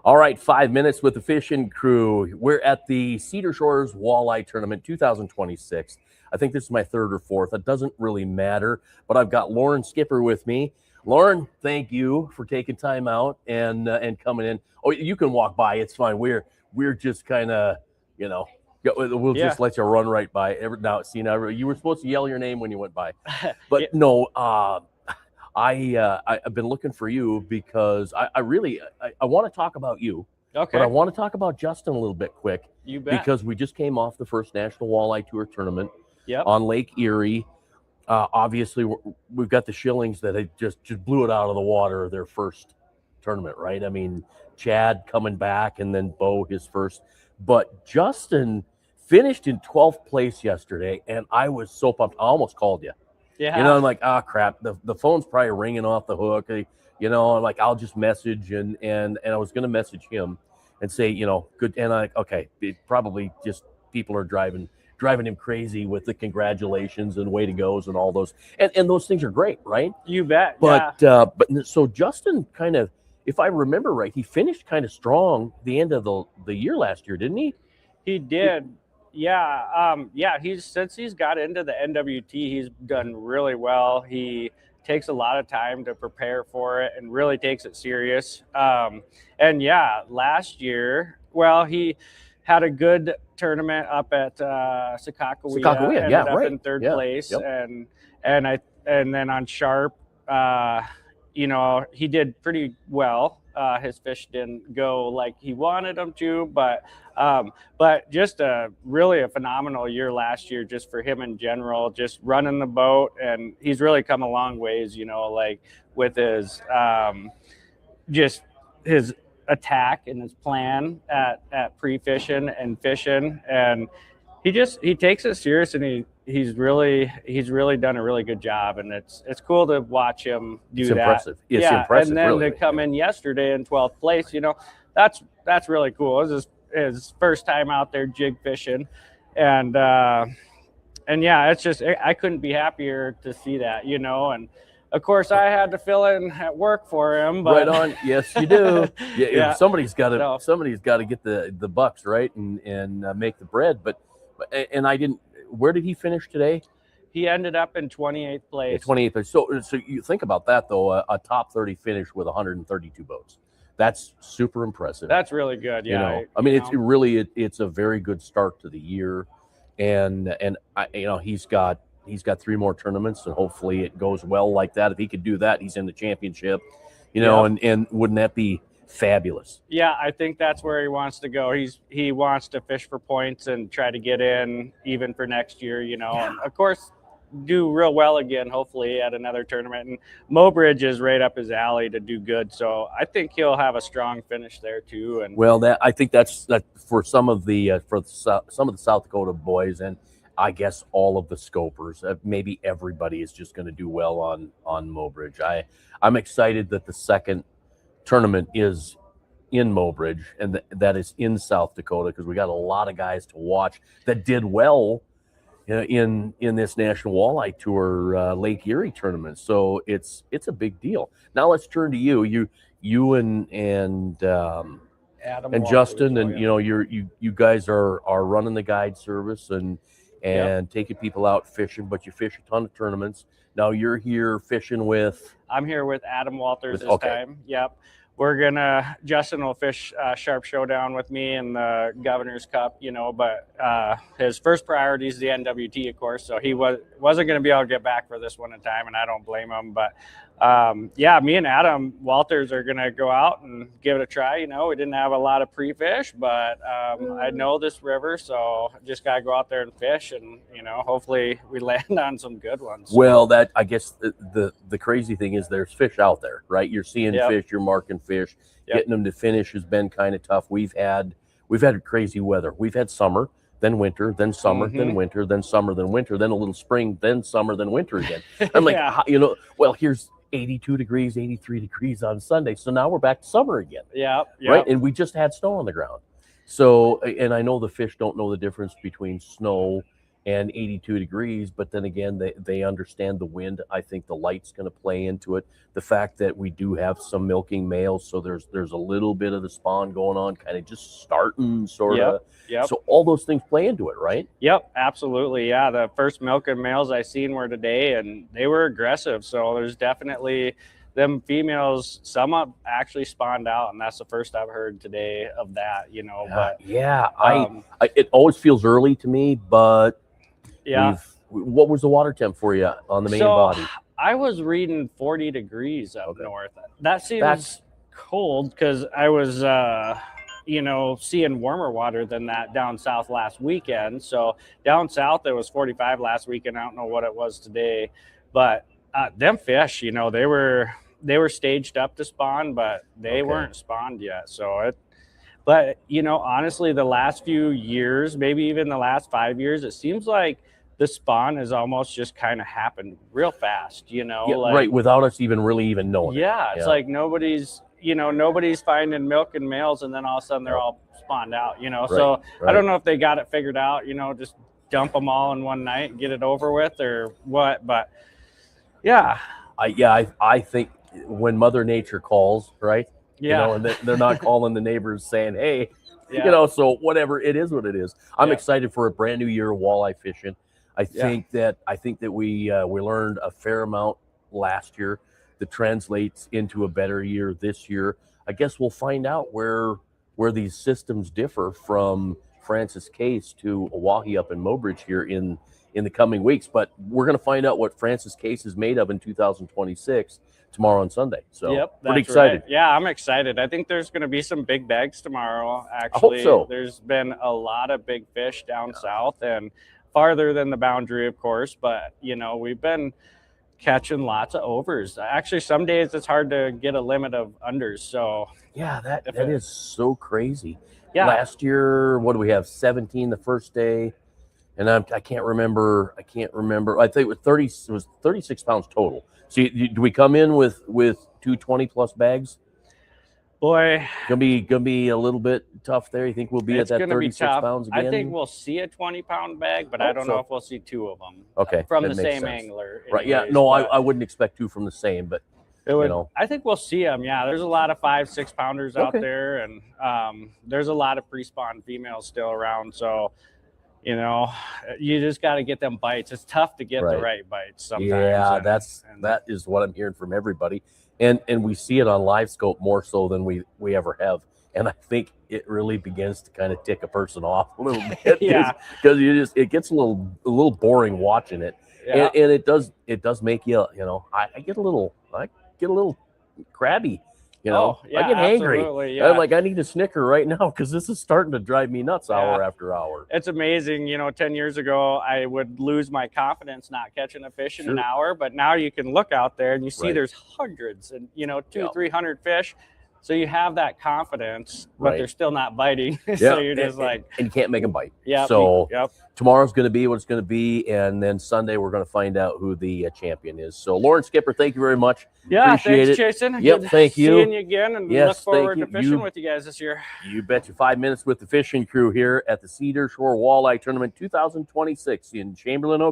All right, 5 minutes with the fishing crew. We're at the Cedar Shores Walleye Tournament 2026. I think this is my third or fourth. It doesn't really matter, but I've got Lorin Skipper with me. Lorin, thank you for taking time out and coming in. Oh, you can walk by. It's fine. We're just kind of, you know, we'll Yeah. just let you run right by. Now, see, now you were supposed to yell your name when you went by, but Yeah. no. I've been looking for you because I really want to talk about you, but I Okay. want to talk about Justin a little bit quick You bet. because we just came off the first National Walleye Tour tournament Yep. on Lake Erie. Obviously, we've got the Shillings that had just blew it out of the water their first tournament, right? I mean, Chad coming back and then Bo his first, but Justin finished in 12th place yesterday, and I was so pumped. I almost called you. Yeah. I'm like, oh crap, the phone's probably ringing off the hook. I'm like, I'll just message and I was gonna message him and say, good. And okay, it probably just people are driving him crazy with the congratulations and way to goes and all those, and those things are great, right? You bet. But Yeah. but so Justin kind of, if I remember right, he finished kind of strong the end of the year last year, didn't he? He did. Yeah. Yeah. Since he's got into the NWT, he's done really well. He takes a lot of time to prepare for it and really takes it serious. And yeah, last year, well, he had a good tournament up at Sakakawea, ended up right. in third Yeah. place, Yep. and then on Sharp, he did pretty well. His fish didn't go like he wanted them to, but just really a phenomenal year last year just for him in general, just running the boat, and he's really come a long ways, like with his just his attack and his plan at pre-fishing and fishing, and he takes it serious, and he's really done a really good job, and it's cool to watch him do It's that. impressive. It's Yeah, impressive, and then really. to come in yesterday in 12th place, that's really cool. It was his first time out there jig fishing, and yeah, it's just I couldn't be happier to see that, and of course I had to fill in at work for him. But Right on. Yes, you do. Yeah. Somebody's got to So- somebody's got to get the bucks right and make the bread. But and I didn't. Where did he finish today? he ended up in 28th place. 28th. So you think about that though, a top 30 finish with 132 boats. That's super impressive. That's really good. Yeah. I mean, it's a very good start to the year, and he's got 3 more tournaments, and hopefully it goes well like that. If he could do that, he's in the championship, Yeah. and wouldn't that be fabulous? Yeah, I think that's where he wants to go. He wants to fish for points and try to get in even for next year, and of course do real well again, hopefully at another tournament. And Mobridge is right up his alley to do good, so I think he'll have a strong finish there too. And Well, I think that for some of the some of the South Dakota boys, and I guess all of the scopers, maybe everybody is just going to do well on Mobridge. I'm excited that the second tournament is in Mobridge, and that is in South Dakota, because we got a lot of guys to watch that did well in this National Walleye Tour Lake Erie tournament. So it's a big deal. Now let's turn to you. You and Adam and Walters, Justin, oh, and yeah. you guys are running the guide service and Yep. taking people out fishing, but you fish a ton of tournaments. Now you're here fishing with. I'm here with Adam Walters this Okay. time. Yep. Justin will fish Sharp Showdown with me in the Governor's Cup, but his first priority is the NWT, of course. So he wasn't going to be able to get back for this one in time, and I don't blame him. But me and Adam Walters are going to go out and give it a try. We didn't have a lot of pre-fish, but I know this river, so just got to go out there and fish, and, hopefully we land on some good ones. Well, that, I guess the crazy thing is there's fish out there, right? You're seeing Yep. fish, you're marking fish. Yep. Getting them to finish has been kind of tough. We've had crazy weather. We've had summer, then winter, then summer, then Mhm. winter, then summer, then winter, then a little spring, then summer, then winter again. I'm like, Yeah. well, here's 82 degrees, 83 degrees on Sunday, so now we're back to summer again. Yep. Right? And we just had snow on the ground. So, and I know the fish don't know the difference between snow and 82 degrees. But then again, they understand the wind. I think the light's going to play into it. The fact that we do have some milking males, so there's a little bit of the spawn going on, kind of just starting, sort of. Yep. So all those things play into it, right? Yep, absolutely. Yeah, the first milking males I seen were today, and they were aggressive. So there's definitely them females. Some have actually spawned out, and that's the first I've heard today of that. But it always feels early to me, but yeah. What was the water temp for you on the main body? I was reading 40 degrees up north. That seems cold because I was seeing warmer water than that down south last weekend. So down south it was 45 last weekend. I don't know what it was today, but them fish, they were staged up to spawn, but they weren't spawned yet. So but honestly, the last few years, maybe even the last 5 years, it seems like the spawn has almost just kind of happened real fast, right, without us even knowing. Yeah, it's like nobody's finding milking males, and then all of a sudden they're all spawned out, So I don't know if they got it figured out, just dump them all in one night and get it over with or what, but yeah. I think when Mother Nature calls, right? Yeah. And they're not calling the neighbors saying, hey, so whatever, it is what it is. I'm excited for a brand new year of walleye fishing. I think that we learned a fair amount last year that translates into a better year this year. I guess we'll find out where these systems differ from Francis Case to Oahe up in Mobridge here in the coming weeks. But we're going to find out what Francis Case is made of in 2026 tomorrow and Sunday. So pretty excited. Right. Yeah, I'm excited. I think there's going to be some big bags tomorrow. I Actually, hope so. There's been a lot of big fish down south and farther than the boundary, of course. But, we've been catching lots of overs. Actually, some days it's hard to get a limit of unders. So yeah, that is so crazy. Yeah. Last year, what do we have? 17 the first day. And I can't remember. I think it was 30. It was 36 pounds total. So do we come in with 220 plus bags? Boy, gonna be a little bit tough there. You think we'll be at that 36 pounds again? I think we'll see a 20-pound bag, but I don't know if we'll see two of them. Okay, from the same angler. Right? Yeah. No, I wouldn't expect two from the same, but I think we'll see them. Yeah, there's a lot of 5-6 pounders out there, and there's a lot of pre-spawn females still around. So. You just got to get them bites. It's tough to get the right bites sometimes. Yeah, that is what I'm hearing from everybody, and we see it on live scope more so than we ever have. And I think it really begins to kind of tick a person off a little bit. Yeah, because it gets a little boring watching it, and it does make you I get a little crabby. I get angry. Yeah. I'm like, I need a Snicker right now because this is starting to drive me nuts hour after hour. It's amazing. 10 years ago, I would lose my confidence not catching a fish in an hour. But now you can look out there and you see there's hundreds and, 200-300 fish. So you have that confidence, but they're still not biting. So you're just and you can't make them bite. Yeah. So tomorrow's going to be what it's going to be, and then Sunday we're going to find out who the champion is. So Lorin, Skipper, thank you very much. Yeah, appreciate thanks, it. Jason. Yep, thank you. Seeing you again, and look forward to fishing with you guys this year. You betcha. 5 minutes with the fishing crew here at the Cedar Shore Walleye Tournament 2026 in Chamberlain, Oklahoma.